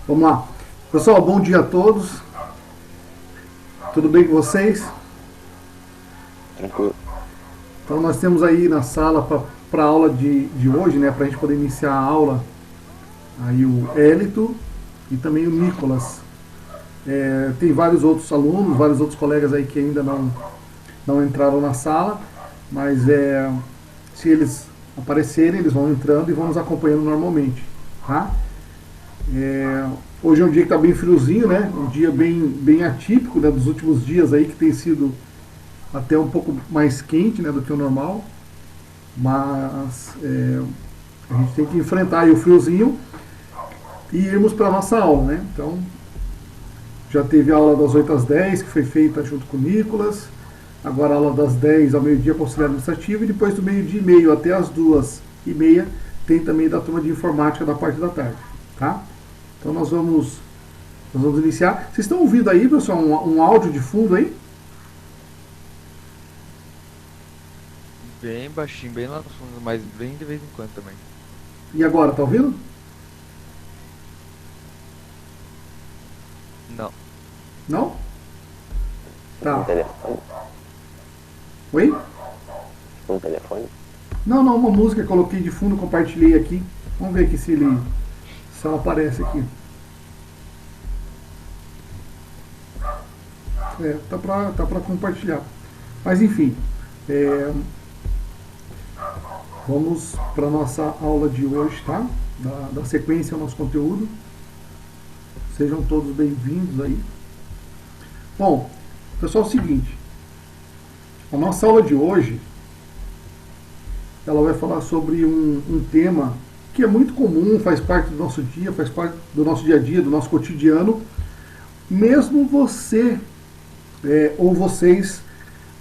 Vamos lá. Pessoal, bom dia a todos. Tudo bem com vocês? Tranquilo. Então nós temos aí na sala para a aula de hoje, né, para a gente poder iniciar a aula, aí o Hélito e também o Nicolas. Tem vários outros alunos, vários outros colegas aí que ainda não entraram na sala, mas se eles aparecerem, eles vão entrando e vão nos acompanhando normalmente, tá? Hoje é um dia que está bem friozinho, né? Um dia bem atípico, né, dos últimos dias aí, que tem sido até um pouco mais quente, né, do que o normal. Mas a gente tem que enfrentar aí o friozinho e irmos para a nossa aula, né? Então, já teve a aula das 8 às 10, que foi feita junto com o Nicolas. Agora a aula das 10 ao meio-dia, conselho administrativo. E depois do meio-dia e meio até as 2h30, tem também da turma de informática da parte da tarde, tá? Então nós vamos iniciar. Vocês estão ouvindo aí, pessoal, um áudio de fundo aí? Bem baixinho, bem lá no fundo, mas bem de vez em quando também. E agora, tá ouvindo? Não. Não? Um Tá. telefone? Oi? Um telefone? Não, uma música que eu coloquei de fundo, compartilhei aqui. Vamos ver aqui se ela aparece aqui. Tá pra compartilhar. Mas enfim, vamos para nossa aula de hoje, tá? Da sequência ao nosso conteúdo. Sejam todos bem-vindos aí. Bom, pessoal, é o seguinte. A nossa aula de hoje, ela vai falar sobre um tema que é muito comum, faz parte do nosso dia, faz parte do nosso dia a dia, do nosso cotidiano. Mesmo você ou vocês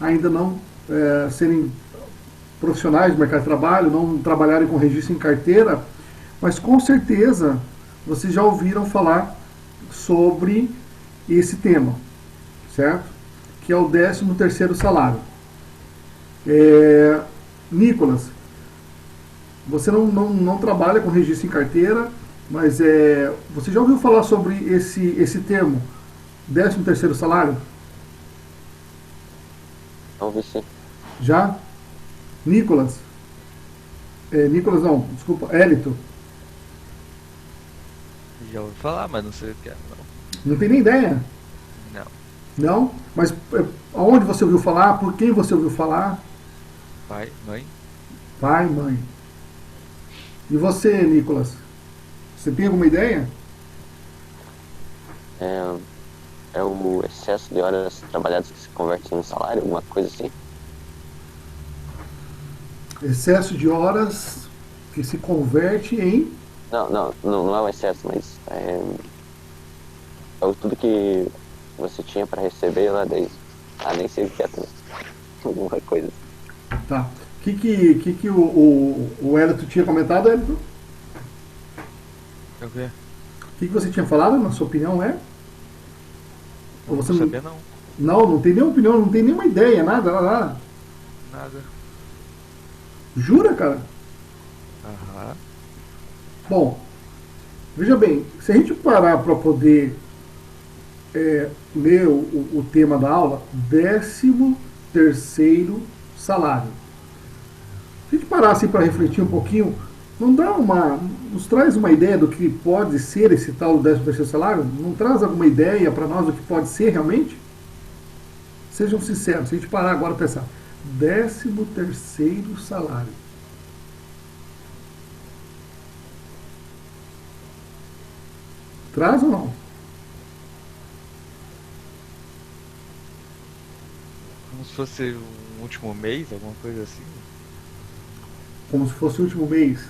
ainda não serem profissionais do mercado de trabalho, não trabalharem com registro em carteira, mas com certeza vocês já ouviram falar sobre esse tema, certo? Que é o 13º salário. Nicolas, você não trabalha com registro em carteira, mas você já ouviu falar sobre esse termo, 13º salário? Ouvi sim. Já? Nicolas? Nicolas não, desculpa, Hélito. Já ouvi falar, mas não sei o que é, não. Não tem nem ideia? Não. Não? Mas aonde você ouviu falar? Por quem você ouviu falar? Pai, mãe? Pai, mãe. E você, Nicolas? Você tem alguma ideia? É o excesso de horas trabalhadas que se converte em salário, alguma coisa assim? Excesso de horas que se converte em... Não é o excesso, mas é tudo que você tinha para receber lá desde... nem sei o que é também. Alguma coisa assim. Tá. O que o Hélito tinha comentado, Hélito? É o quê? O que você tinha falado, na sua opinião, Ou Não você sabia não. não tem nenhuma opinião, não tem nenhuma ideia, nada. Nada. Jura, cara? Aham. Bom, veja bem, se a gente parar para poder ler o tema da aula, 13º salário. Se a gente parar assim para refletir um pouquinho, nos traz uma ideia do que pode ser esse tal 13º salário? Não traz alguma ideia para nós do que pode ser realmente? Sejam sinceros, se a gente parar agora e pensar, 13º salário. Traz ou não? Como se fosse um último mês, alguma coisa assim. Como se fosse o último mês.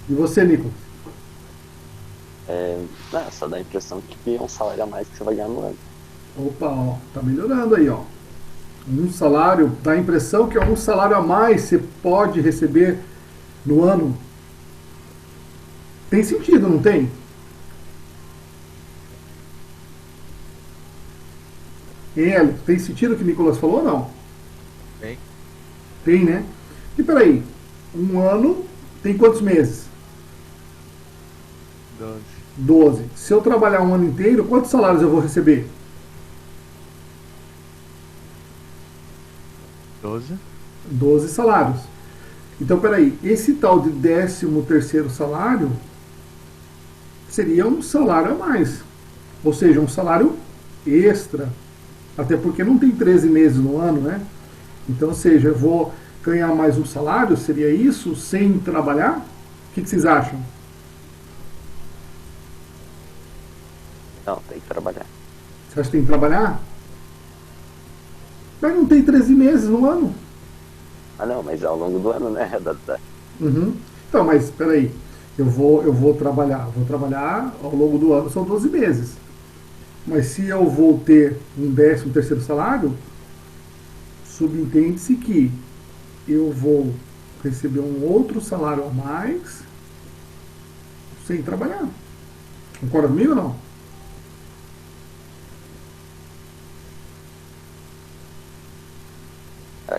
E você, Nico? Só dá a impressão que é um salário a mais que você vai ganhar no ano. Opa, ó, tá melhorando aí, ó. Um salário, dá a impressão que é um salário a mais você pode receber no ano. Tem sentido, não tem? Hélio, tem sentido o que o Nicolas falou ou não? Bem, Tem, né? E peraí, um ano tem quantos meses? 12. 12. Se eu trabalhar um ano inteiro, quantos salários eu vou receber? 12. 12 salários. Então, peraí, esse tal de 13º salário seria um salário a mais. Ou seja, um salário extra. Até porque não tem 13 meses no ano, né? Então, ou seja, eu vou ganhar mais um salário, seria isso, sem trabalhar? O que vocês acham? Não, tem que trabalhar. Você acha que tem que trabalhar? Mas não tem 13 meses no ano. Ah, não, mas ao longo do ano, né? Uhum. Então, mas espera aí. Eu vou trabalhar. Vou trabalhar ao longo do ano, são 12 meses. Mas se eu vou ter um 13º salário, subentende-se que eu vou receber um outro salário a mais sem trabalhar. Concorda comigo ou não?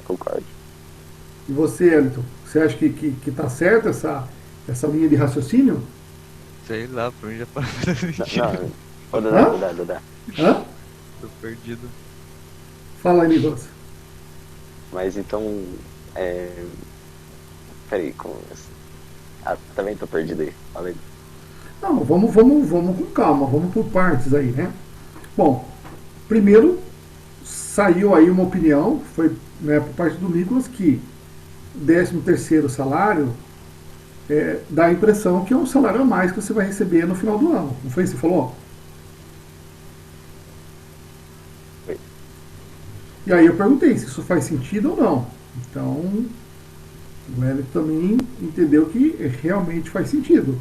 Concordo. E você, Elton, você acha que tá certa essa linha de raciocínio? Sei lá, pra mim já faz sentido. Não, ô, Dudá. Hã? Tô perdido. Fala aí, Nicolas. Mas então, peraí, também tô perdido aí. Fala aí. Não, vamos com calma, vamos por partes aí, né? Bom, primeiro saiu aí uma opinião, foi, né, por parte do Nicolas, que 13º salário dá a impressão que é um salário a mais que você vai receber no final do ano. Não foi isso que você falou? Foi. E aí eu perguntei se isso faz sentido ou não. Então, o Hélio também entendeu que realmente faz sentido.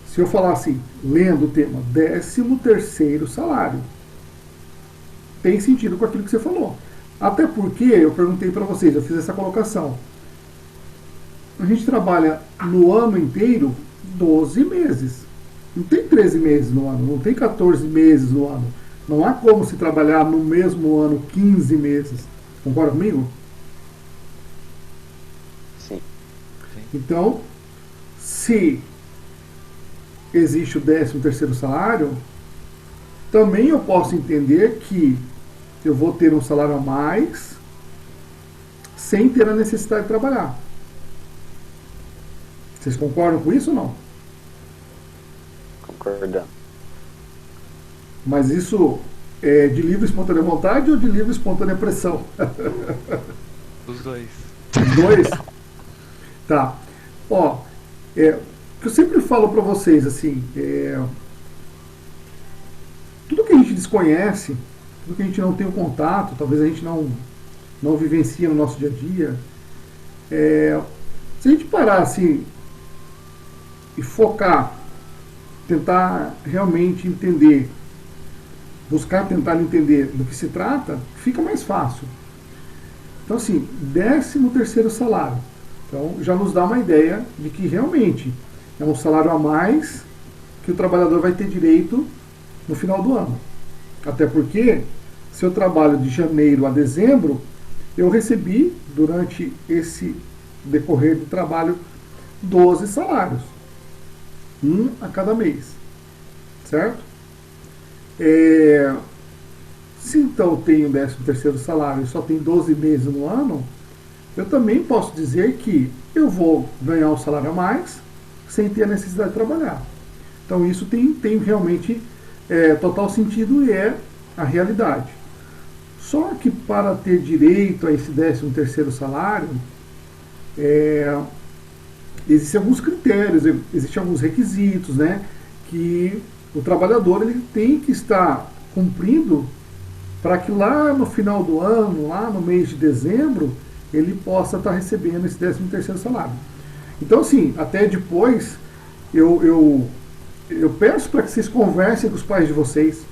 Se eu falar assim, lendo o tema 13º salário, tem sentido com aquilo que você falou. Até porque eu perguntei para vocês, eu fiz essa colocação. A gente trabalha no ano inteiro 12 meses. Não tem 13 meses no ano, não tem 14 meses no ano. Não há como se trabalhar no mesmo ano 15 meses. Concorda comigo? Sim. Então, se existe o 13º salário, também eu posso entender que eu vou ter um salário a mais sem ter a necessidade de trabalhar. Vocês concordam com isso ou não? Concordando. Mas isso é de livre e espontânea vontade ou de livre e espontânea pressão? Os dois. Os dois? Tá. Ó, o que eu sempre falo para vocês, assim, tudo que a gente desconhece, tudo que a gente não tem o contato, talvez a gente não vivencia no nosso dia a dia, se a gente parar assim e focar, tentar realmente entender, buscar tentar entender do que se trata, fica mais fácil. Então assim, 13º salário. Então já nos dá uma ideia de que realmente é um salário a mais que o trabalhador vai ter direito no final do ano. Até porque, se eu trabalho de janeiro a dezembro, eu recebi, durante esse decorrer do trabalho, 12 salários. Um a cada mês. Certo? Se então eu tenho 13º salário e só tem 12 meses no ano, eu também posso dizer que eu vou ganhar um salário a mais sem ter a necessidade de trabalhar. Então isso tem realmente total sentido e é a realidade. Só que para ter direito a esse 13º salário, existem alguns critérios, existem alguns requisitos, né, que o trabalhador ele tem que estar cumprindo para que lá no final do ano, lá no mês de dezembro, ele possa estar recebendo esse 13º salário. Então, assim, até depois eu peço para que vocês conversem com os pais de vocês.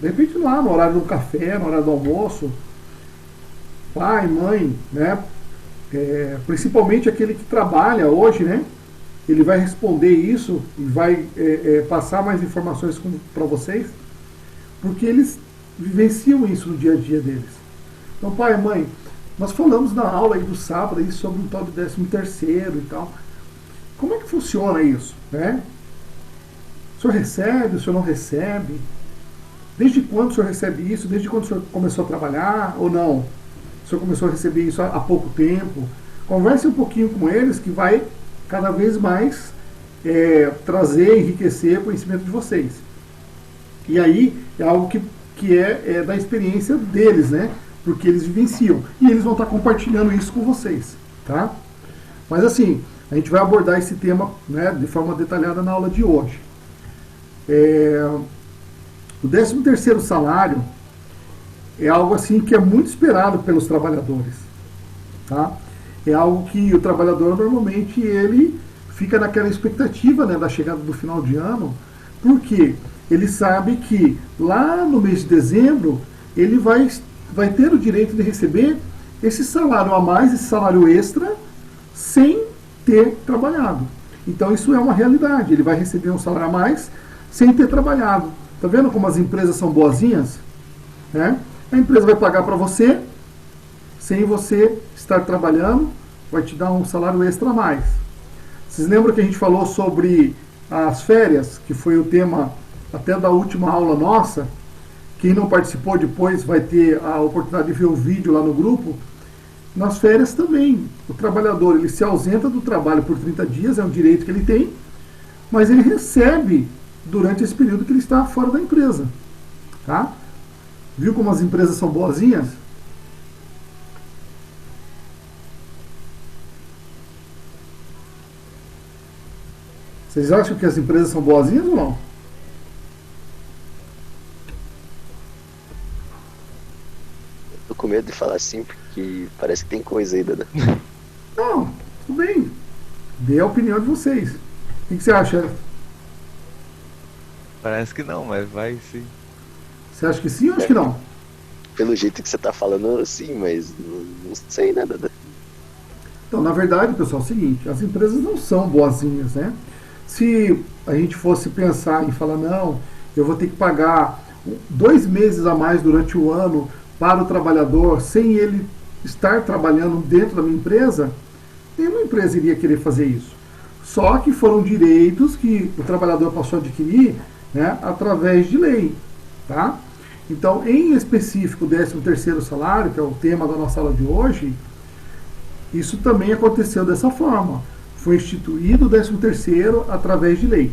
De repente lá no horário do café, no horário do almoço, pai, mãe, né? Principalmente aquele que trabalha hoje, né? Ele vai responder isso e vai passar mais informações para vocês, porque eles vivenciam isso no dia a dia deles. Então, pai, mãe, nós falamos na aula aí do sábado aí sobre um tal de 13º e tal. Como é que funciona isso, né? senhor recebe, o senhor não recebe? Desde quando o senhor recebe isso? Desde quando o senhor começou a trabalhar ou não? O senhor começou a receber isso há pouco tempo? Converse um pouquinho com eles, que vai cada vez mais trazer, enriquecer o conhecimento de vocês. E aí é algo que é da experiência deles, né? Porque eles vivenciam. E eles vão estar compartilhando isso com vocês, tá? Mas assim, a gente vai abordar esse tema, né, de forma detalhada na aula de hoje. O 13º salário é algo assim que é muito esperado pelos trabalhadores, tá? É algo que o trabalhador normalmente ele fica naquela expectativa, né, da chegada do final de ano, porque ele sabe que lá no mês de dezembro ele vai ter o direito de receber esse salário a mais, esse salário extra, sem ter trabalhado. Então isso é uma realidade, ele vai receber um salário a mais sem ter trabalhado. Tá vendo como as empresas são boazinhas? Né? A empresa vai pagar para você, sem você estar trabalhando, vai te dar um salário extra a mais. Vocês lembram que a gente falou sobre as férias, que foi o tema até da última aula nossa? Quem não participou depois vai ter a oportunidade de ver o vídeo lá no grupo. Nas férias também, o trabalhador ele se ausenta do trabalho por 30 dias, é um direito que ele tem, mas ele recebe durante esse período que ele está fora da empresa. Tá? Viu como as empresas são boazinhas? Vocês acham que as empresas são boazinhas ou não? Tô com medo de falar assim, porque parece que tem coisa aí, Dada. Não, tudo bem. Dê a opinião de vocês. O que você acha? Parece que não, mas vai sim. Você acha que sim ou acha que não? Pelo jeito que você tá falando, sim, mas não sei, né, Dada? Então, na verdade, pessoal, é o seguinte, as empresas não são boazinhas, né? Se a gente fosse pensar em falar, não, eu vou ter que pagar 2 meses a mais durante o ano para o trabalhador, sem ele estar trabalhando dentro da minha empresa, nenhuma empresa iria querer fazer isso. Só que foram direitos que o trabalhador passou a adquirir, né, através de lei. Tá? Então, em específico, o 13º salário, que é o tema da nossa aula de hoje, isso também aconteceu dessa forma. Foi instituído o 13º através de lei.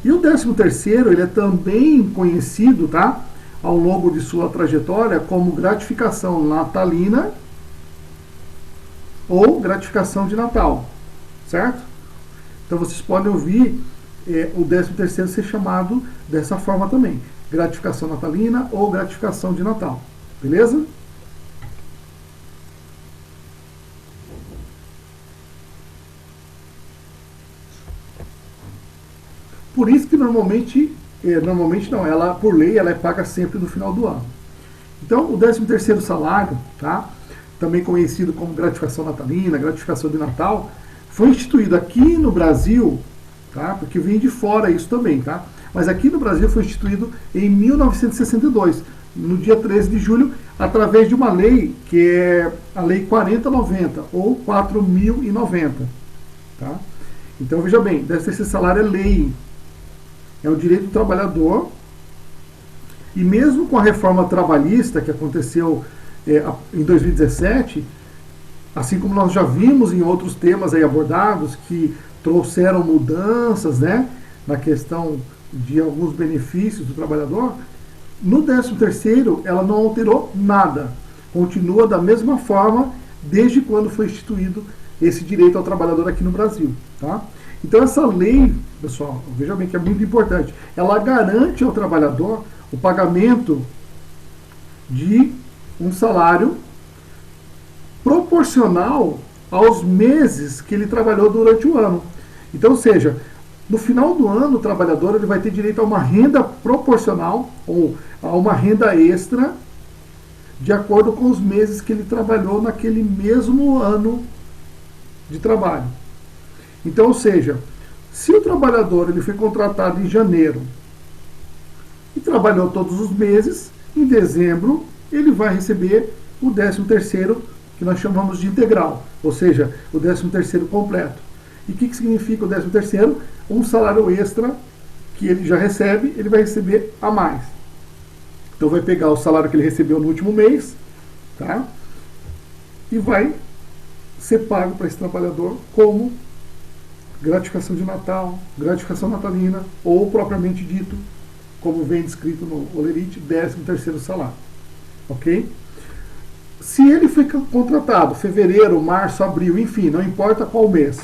E o 13º, ele é também conhecido, tá, ao longo de sua trajetória, como gratificação natalina ou gratificação de Natal, certo? Então vocês podem ouvir o 13º ser chamado dessa forma também, gratificação natalina ou gratificação de Natal, beleza? Por isso que normalmente não, ela por lei ela é paga sempre no final do ano. Então o 13º salário, tá, também conhecido como gratificação natalina, gratificação de Natal, foi instituído aqui no Brasil, tá, porque vem de fora isso também, tá, mas aqui no Brasil foi instituído em 1962, no dia 13 de julho, através de uma lei que é a Lei 4090 ou 4090, tá? Então veja bem, 13º salário é lei. É o direito do trabalhador, e mesmo com a reforma trabalhista que aconteceu em 2017, assim como nós já vimos em outros temas aí abordados, que trouxeram mudanças, né, na questão de alguns benefícios do trabalhador, no 13º ela não alterou nada, continua da mesma forma desde quando foi instituído esse direito ao trabalhador aqui no Brasil, tá? Então essa lei, pessoal, veja bem que é muito importante, ela garante ao trabalhador o pagamento de um salário proporcional aos meses que ele trabalhou durante o ano. Então, ou seja, no final do ano o trabalhador ele vai ter direito a uma renda proporcional ou a uma renda extra de acordo com os meses que ele trabalhou naquele mesmo ano de trabalho. Então, ou seja, se o trabalhador ele foi contratado em janeiro e trabalhou todos os meses, em dezembro ele vai receber o 13º, que nós chamamos de integral, ou seja, o 13º completo. E o que significa o 13º? Um salário extra que ele já recebe, ele vai receber a mais. Então vai pegar o salário que ele recebeu no último mês, tá? E vai ser pago para esse trabalhador como gratificação de Natal, gratificação natalina, ou propriamente dito, como vem descrito no Olerite, 13º salário. Ok? Se ele foi contratado fevereiro, março, abril, enfim, não importa qual mês,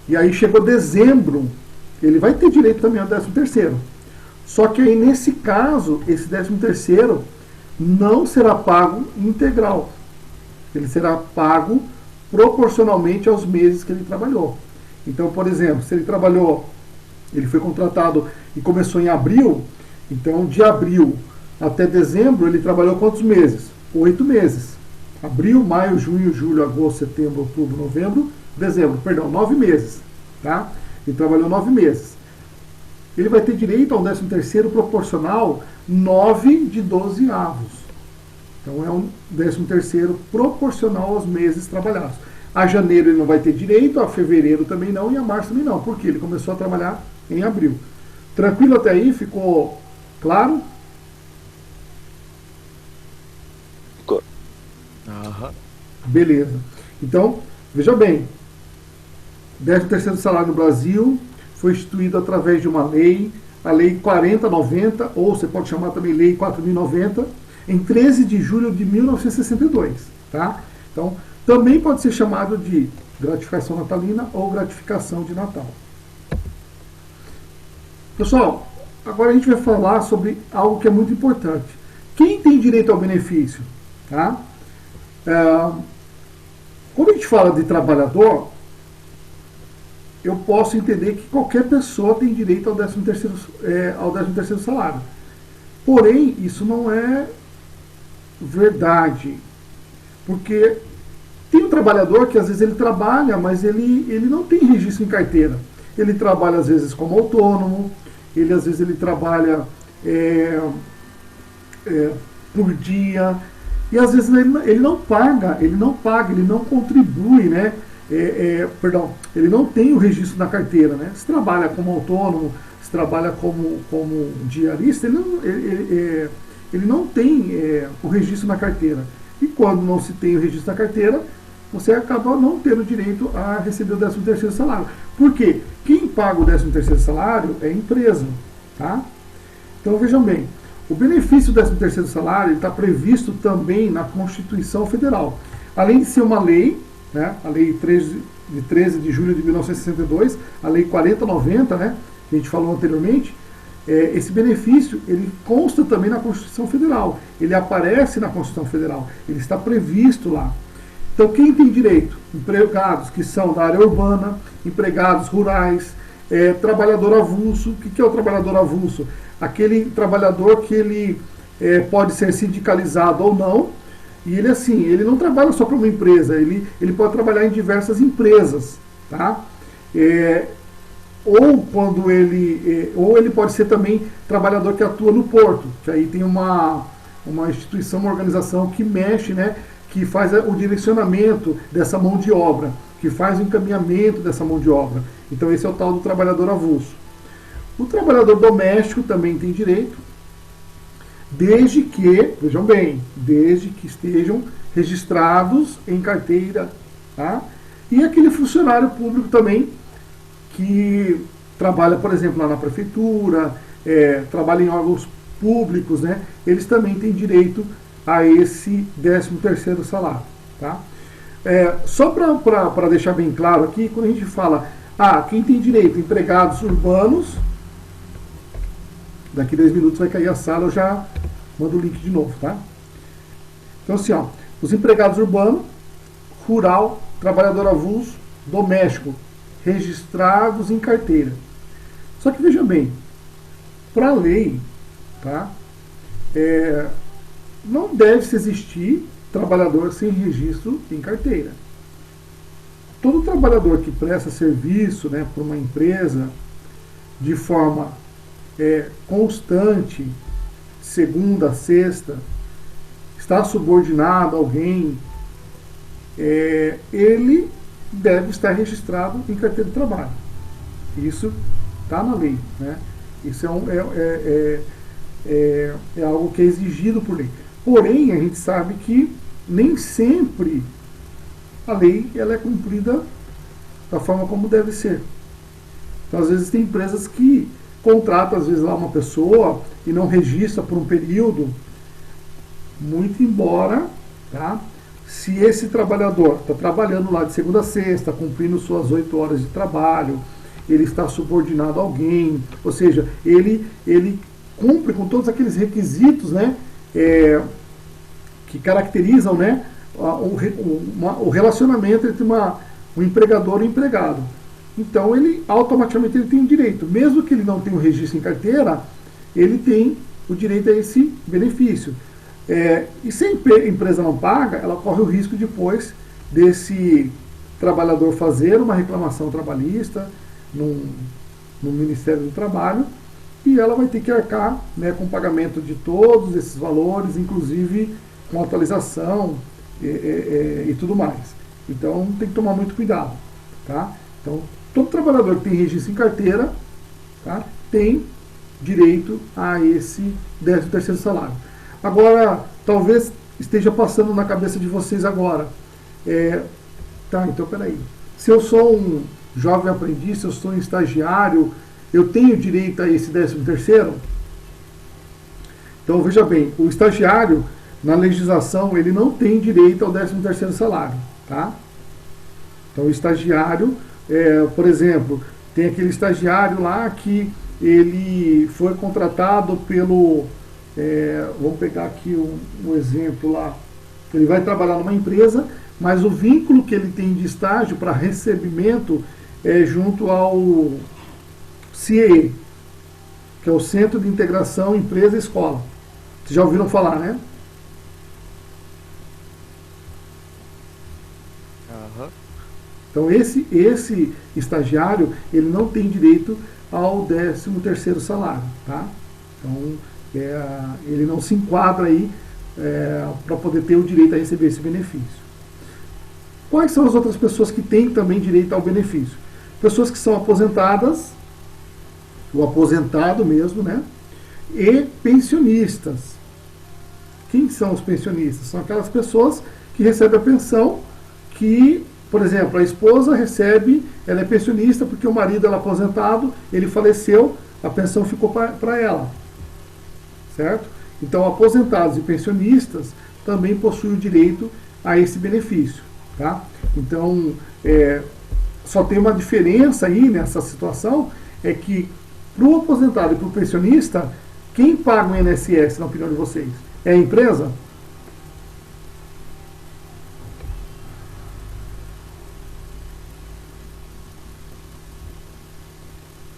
e aí chegou dezembro, ele vai ter direito também ao 13º. Só que aí, nesse caso, esse 13º não será pago integral. Ele será pago proporcionalmente aos meses que ele trabalhou. Então, por exemplo, se ele trabalhou, ele foi contratado e começou em abril, então de abril até dezembro ele trabalhou quantos meses? 8 meses. Abril, maio, junho, julho, agosto, setembro, outubro, novembro, dezembro, perdão, 9 meses. Tá? Ele trabalhou 9 meses. Ele vai ter direito a um 13º proporcional 9 de 12 avos. Então é um 13º proporcional aos meses trabalhados. A janeiro ele não vai ter direito, a fevereiro também não e a março também não, porque ele começou a trabalhar em abril. Tranquilo até aí? Ficou claro? Ficou. Aham. Beleza. Então, veja bem, 13º salário no Brasil foi instituído através de uma lei, a Lei 4090, ou você pode chamar também Lei 4090, em 13 de julho de 1962. Tá? Então, também pode ser chamado de gratificação natalina ou gratificação de Natal. Pessoal, agora a gente vai falar sobre algo que é muito importante. Quem tem direito ao benefício? Tá? Quando a gente fala de trabalhador, eu posso entender que qualquer pessoa tem direito ao 13º salário. Porém, isso não é verdade. Porque tem um trabalhador que às vezes ele trabalha, mas ele não tem registro em carteira. Ele trabalha às vezes como autônomo, às vezes ele trabalha por dia, e às vezes ele não paga, ele não contribui, né? Ele não tem o registro na carteira, né? Se trabalha como autônomo, se trabalha como diarista, ele não tem o registro na carteira. E quando não se tem o registro na carteira, você acaba não tendo direito a receber o 13º salário. Por quê? Quem paga o 13º salário é a empresa. Tá? Então vejam bem, o benefício do 13º salário está previsto também na Constituição Federal. Além de ser uma lei, né, a Lei 13 de julho de 1962, a Lei 4090, né, que a gente falou anteriormente, esse benefício ele consta também na Constituição Federal. Ele aparece na Constituição Federal. Ele está previsto lá. Então, quem tem direito? Empregados que são da área urbana, empregados rurais, trabalhador avulso. O que é o trabalhador avulso? Aquele trabalhador que ele pode ser sindicalizado ou não, e ele não trabalha só para uma empresa, ele pode trabalhar em diversas empresas, tá? Ou ele pode ser também trabalhador que atua no porto, que aí tem uma instituição, uma organização que mexe, né, que faz o direcionamento dessa mão de obra, que faz o encaminhamento dessa mão de obra. Então esse é o tal do trabalhador avulso. O trabalhador doméstico também tem direito, desde que, vejam bem, desde que estejam registrados em carteira, tá? E aquele funcionário público também que trabalha, por exemplo, lá na prefeitura, trabalha em órgãos públicos, né? Eles também têm direito a esse 13º salário, tá? Só para deixar bem claro aqui, quando a gente fala, quem tem direito, empregados urbanos, daqui 10 minutos vai cair a sala, eu já mando o link de novo, tá? Então assim, os empregados urbanos, rural, trabalhador avulso, doméstico, registrados em carteira. Só que veja bem, para a lei, tá? Não deve-se existir trabalhador sem registro em carteira. Todo trabalhador que presta serviço, né, para uma empresa de forma constante, segunda a sexta, está subordinado a alguém, ele deve estar registrado em carteira de trabalho. Isso está na lei, né? Isso é algo que é exigido por lei. Porém, a gente sabe que nem sempre a lei ela é cumprida da forma como deve ser. Então, às vezes, tem empresas que contratam, às vezes, lá uma pessoa e não registra por um período, muito embora, tá? Se esse trabalhador está trabalhando lá de segunda a sexta, cumprindo suas 8 horas de trabalho, ele está subordinado a alguém, ou seja, ele cumpre com todos aqueles requisitos, né, que caracterizam, né, o relacionamento entre um empregador e um empregado. Então ele automaticamente ele tem direito, mesmo que ele não tenha o registro em carteira, ele tem o direito a esse benefício. E se a empresa não paga, ela corre o risco depois desse trabalhador fazer uma reclamação trabalhista no Ministério do Trabalho, e ela vai ter que arcar, né, com o pagamento de todos esses valores, inclusive com atualização e tudo mais. Então tem que tomar muito cuidado, tá? Então todo trabalhador que tem registro em carteira, tá, tem direito a esse 13º salário. Agora, talvez esteja passando na cabeça de vocês agora. Tá, então peraí. Se eu sou um jovem aprendiz, se eu sou um estagiário, eu tenho direito a esse 13º? Então veja bem, o estagiário, na legislação, ele não tem direito ao 13º salário, tá? Então o estagiário, por exemplo, tem aquele estagiário lá que ele foi contratado pelo... vamos pegar aqui um exemplo lá. Ele vai trabalhar numa empresa, mas o vínculo que ele tem de estágio para recebimento é junto ao CIE, que é o Centro de Integração Empresa-Escola. Vocês já ouviram falar, né? Aham. Então esse estagiário, ele não tem direito ao 13º salário, tá? Então ele não se enquadra aí para poder ter o direito a receber esse benefício. Quais são as outras pessoas que têm também direito ao benefício? Pessoas que são aposentadas, o aposentado mesmo, né? E pensionistas. Quem são os pensionistas? São aquelas pessoas que recebem a pensão que, por exemplo, a esposa recebe, ela é pensionista porque o marido é aposentado, ele faleceu, a pensão ficou para ela. Certo? Então, aposentados e pensionistas também possuem o direito a esse benefício. Tá? Então, só tem uma diferença aí nessa situação, é que para o aposentado e para o pensionista, quem paga o INSS, na opinião de vocês? É a empresa?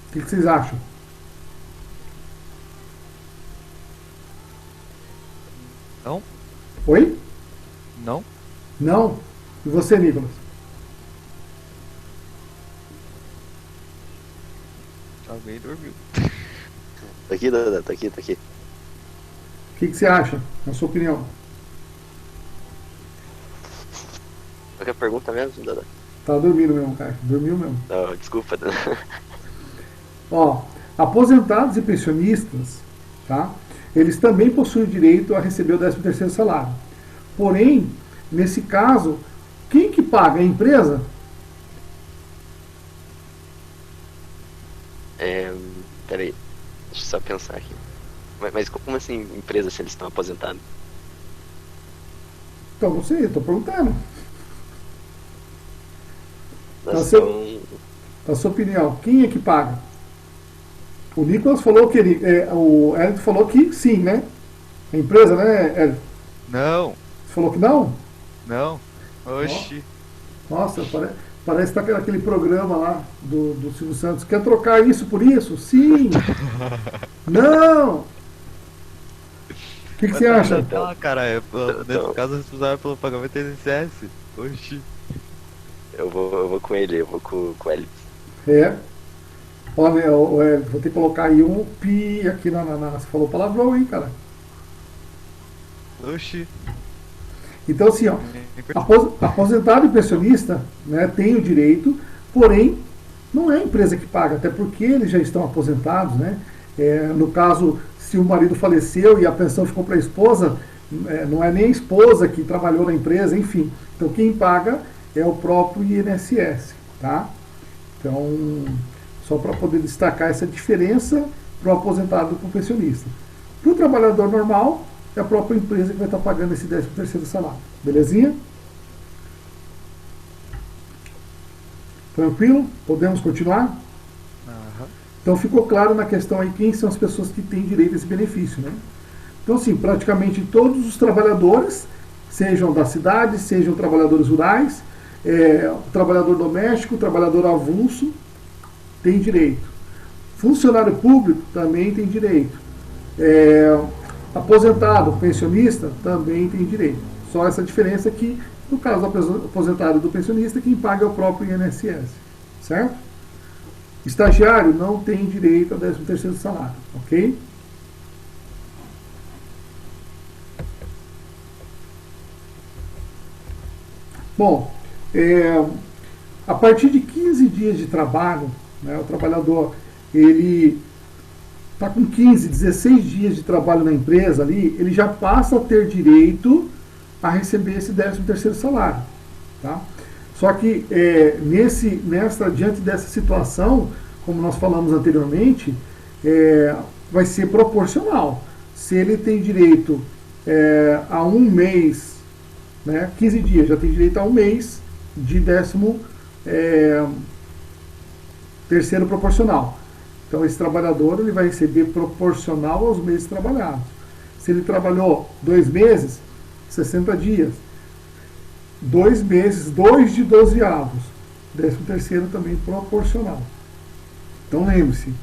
O que vocês acham? Não? Oi? Não? Não? E você, Nicolas? Alguém dormiu. Tô aqui, Dada, tô aqui. O que você acha, na sua opinião? Qual que é a pergunta mesmo, Dada? Tá dormindo mesmo, cara. Dormiu mesmo. Não, desculpa, Dada. Ó, aposentados e pensionistas, tá? Eles também possuem o direito a receber o 13º salário. Porém, nesse caso, quem que paga? É a empresa? Peraí, deixa eu só pensar aqui. Mas como assim, empresa, se eles estão aposentados? Então, não sei, eu tô perguntando. Nós Tá, estamos... na sua opinião, quem é que paga? O Nicolas falou que o Hélio falou que sim, né? A empresa, né, Hélio? Não, Você falou que não? não. Oxi. Nossa, parece que tá aquele programa lá do Silvio Santos. Quer trocar isso por isso? Sim! Não! O que você acha? Ah, cara, nesse caso é responsável pelo pagamento do INSS. Oxi. Eu vou com ele, eu vou com o Hélio. Olha, vou ter que colocar aí um pi aqui você falou palavrão, hein, cara? Oxi. Então, assim, ó, aposentado e pensionista, né, tem o direito, porém, não é a empresa que paga, até porque eles já estão aposentados, né? No caso, se o marido faleceu e a pensão ficou para a esposa, não é nem a esposa que trabalhou na empresa, enfim. Então quem paga é o próprio INSS, tá? Então, só para poder destacar essa diferença para o aposentado e para o pensionista. Para o trabalhador normal, é a própria empresa que vai estar pagando esse 13º salário. Belezinha? Tranquilo? Podemos continuar? Então ficou claro na questão aí quem são as pessoas que têm direito a esse benefício, né? Então, sim, praticamente todos os trabalhadores, sejam da cidade, sejam trabalhadores rurais, trabalhador doméstico, trabalhador avulso, tem direito. Funcionário público também tem direito. Aposentado, pensionista, também tem direito. Só essa diferença que, no caso do aposentado e do pensionista, quem paga é o próprio INSS. Certo? Estagiário não tem direito a 13º salário. Ok? Bom, a partir de 15 dias de trabalho, né, o trabalhador ele está com 15, 16 dias de trabalho na empresa ali, ele já passa a ter direito a receber esse 13º salário. Tá? Só que diante dessa situação, como nós falamos anteriormente, vai ser proporcional. Se ele tem direito a um mês, né, 15 dias, já tem direito a um mês de 13º proporcional. Então esse trabalhador ele vai receber proporcional aos meses trabalhados. Se ele trabalhou 2 meses, 60 dias. 2 meses, 2 de 12 avos. 13º também proporcional. Então lembre-se,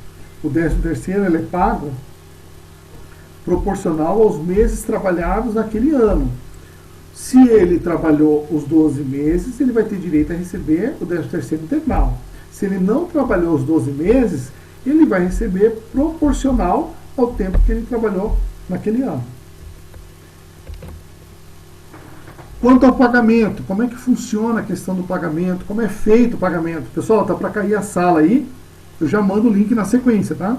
o 13º ele é pago proporcional aos meses trabalhados naquele ano. Se ele trabalhou os 12 meses, ele vai ter direito a receber o 13º integral. Se ele não trabalhou os 12 meses, ele vai receber proporcional ao tempo que ele trabalhou naquele ano. Quanto ao pagamento, como é que funciona a questão do pagamento, como é feito o pagamento? Pessoal, tá para cair a sala aí, eu já mando o link na sequência, tá?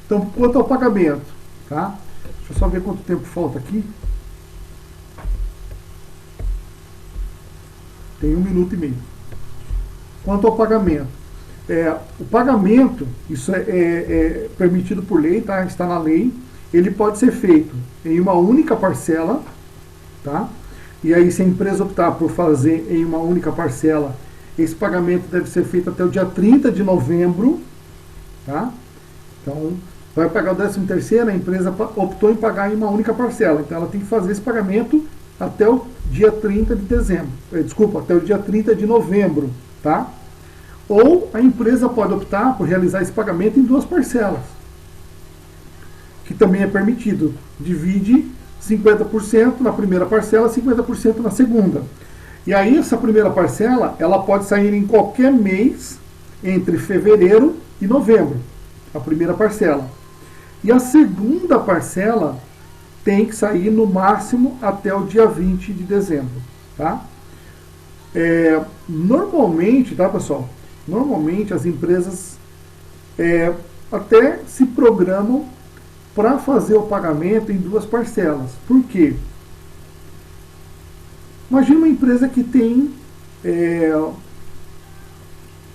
Então, quanto ao pagamento, tá? Deixa eu só ver quanto tempo falta aqui. Tem 1 minuto e meio. Quanto ao pagamento, o pagamento, isso é permitido por lei, tá? Está na lei. Ele pode ser feito em uma única parcela, tá? E aí, se a empresa optar por fazer em uma única parcela, esse pagamento deve ser feito até o dia 30 de novembro, tá? Então, vai pagar o 13º, a empresa optou em pagar em uma única parcela. Então, ela tem que fazer esse pagamento até o dia 30 de dezembro. Até o dia 30 de novembro, tá? Ou a empresa pode optar por realizar esse pagamento em 2 parcelas, que também é permitido. Divide 50% na primeira parcela, 50% na segunda. E aí essa primeira parcela, ela pode sair em qualquer mês entre fevereiro e novembro, a primeira parcela. E a segunda parcela tem que sair no máximo até o dia 20 de dezembro, tá? Normalmente, tá, pessoal? Normalmente as empresas até se programam para fazer o pagamento em 2 parcelas. Por quê? Imagina uma empresa que tem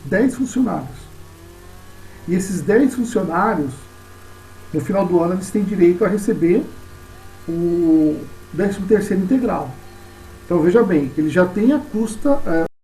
10 funcionários. E esses 10 funcionários, no final do ano, eles têm direito a receber o 13º integral. Então, veja bem, ele já tem a